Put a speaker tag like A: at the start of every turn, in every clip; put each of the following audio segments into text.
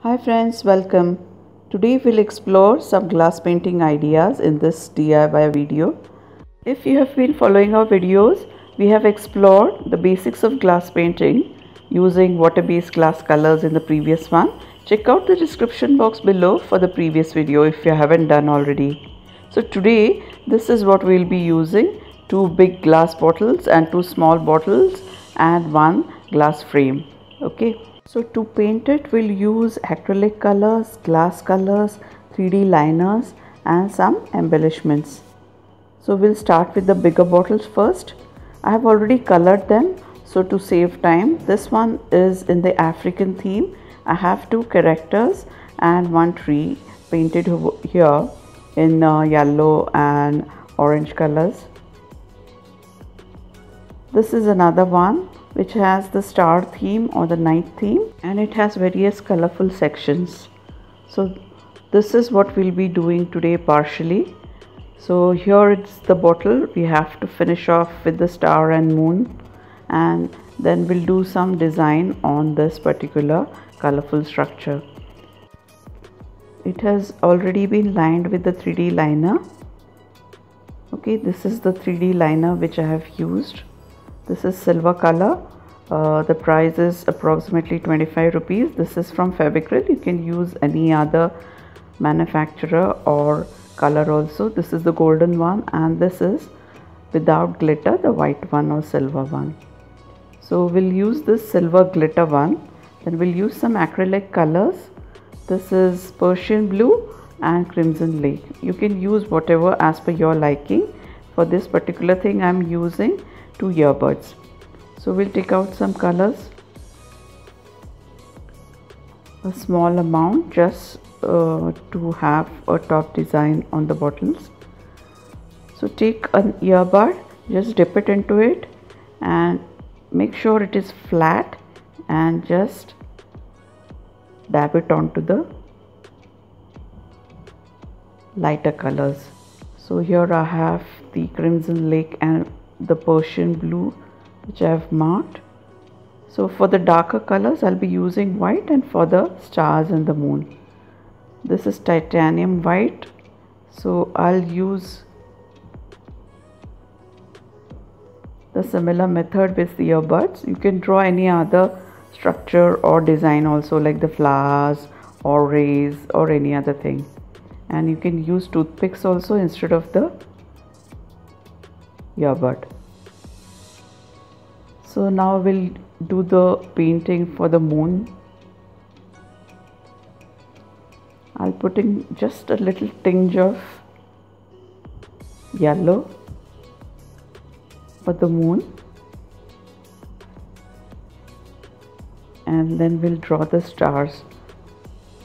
A: Hi friends, welcome. Today we'll explore some glass painting ideas in this DIY video. If you have been following our videos, we have explored the basics of glass painting using water-based glass colors in the previous one. Check out the description box below for the previous video if you haven't done already. So today this is what we'll be using: two big glass bottles and two small bottles and one glass frame. Okay. So to paint it, we'll use acrylic colors, glass colors, 3D liners and some embellishments. So we'll start with the bigger bottles first. I have already colored them, so to save time, this one is in the African theme. I have two characters and one tree painted here in yellow and orange colors. This is another one which has the star theme or the night theme, and it has various colorful sections. So this is what we'll be doing today partially. So here it's the bottle. We have to finish off with the star and moon, and then we'll do some design on this particular colorful structure. It has already been lined with the 3D liner. Okay, this is the 3D liner which I have used. This is silver color. The price is approximately 25 rupees. This is from Fevicryl. You can use any other manufacturer or color also. This is the golden one, and this is without glitter, the white one or silver one. So we'll use this silver glitter one. Then we'll use some acrylic colors. This is Persian blue and Crimson Lake. You can use whatever as per your liking. For this particular thing I'm using two earbuds. So we'll take out some colors, a small amount, just to have a top design on the bottles. So take an earbud, just dip it into it and make sure it is flat and just dab it onto the lighter colors. So here I have the Crimson Lake and the Persian blue which I have marked. So for the darker colors I'll be using white, and for the stars and the moon, this is titanium white. So I'll use the similar method with the earbuds. You can draw any other structure or design also, like the flowers or rays or any other thing, and you can use toothpicks also instead of the earbud. So now we'll do the painting for the moon. I'll put in just a little tinge of yellow for the moon, and then we'll draw the stars.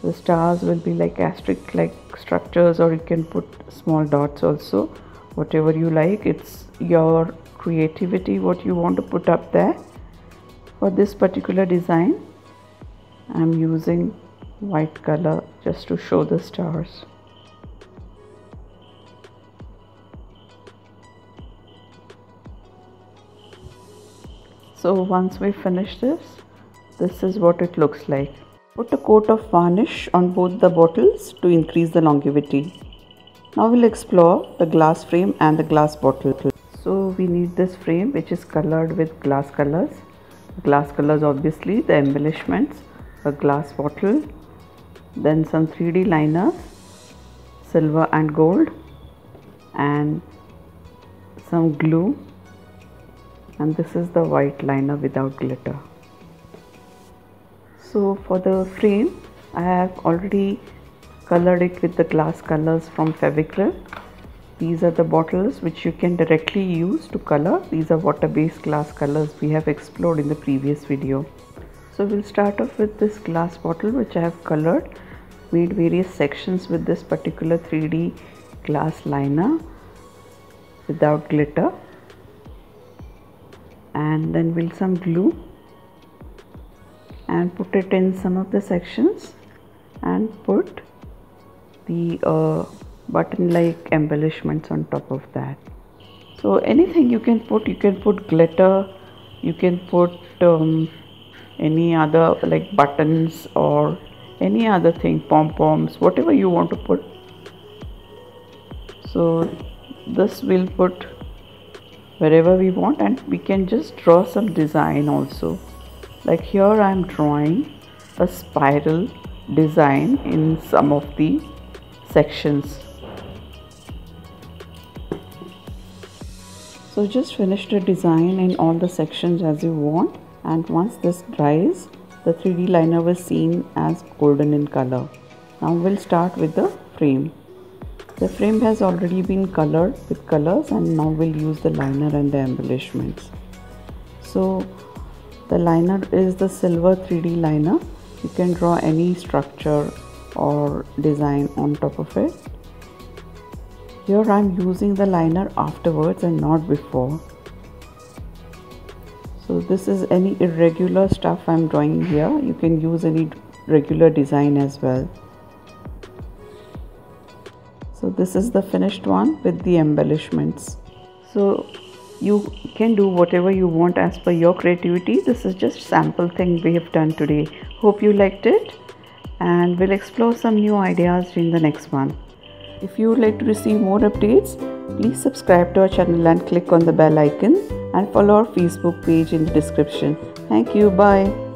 A: The stars will be like asterisk like structures, or you can put small dots also, whatever you like. It's your creativity what you want to put up there. For this particular design I'm using white color just to show the stars. So once we finish this is what it looks like. Put a coat of varnish on both the bottles to increase the longevity. Now we'll explore the glass frame and the glass bottle. So we need this frame which is colored with glass colors. Glass colors, obviously, the embellishments, a glass bottle, then some 3D liners, silver and gold, and some glue, and this is the white liner without glitter. So for the frame I have already colored it with the glass colors from Fevicryl. These are the bottles which you can directly use to color. These are water-based glass colors we have explored in the previous video. So we'll start off with this glass bottle which I have colored, made various sections with this particular 3D glass liner without glitter, and then we'll some glue and put it in some of the sections and put the button like embellishments on top of that. So anything you can put glitter, you can put any other like buttons or any other thing, pom-poms, whatever you want to put. So this we'll put wherever we want, and we can just draw some design also. Like here I am drawing a spiral design in some of the sections. So just finish the design in all the sections as you want, and once this dries, the 3D liner was seen as golden in color. Now we'll start with the frame. The frame has already been colored with colors, and now we'll use the liner and the embellishments. So the liner is the silver 3D liner. You can draw any structure or design on top of it. Here I'm using the liner afterwards and not before. So this is any irregular stuff I'm drawing here. You can use any regular design as well. So this is the finished one with the embellishments. So you can do whatever you want as per your creativity. This is just sample thing we have done today. Hope you liked it, and we'll explore some new ideas in the next one. If you would like to receive more updates, please subscribe to our channel and click on the bell icon, and follow our Facebook page in the description. Thank you. Bye.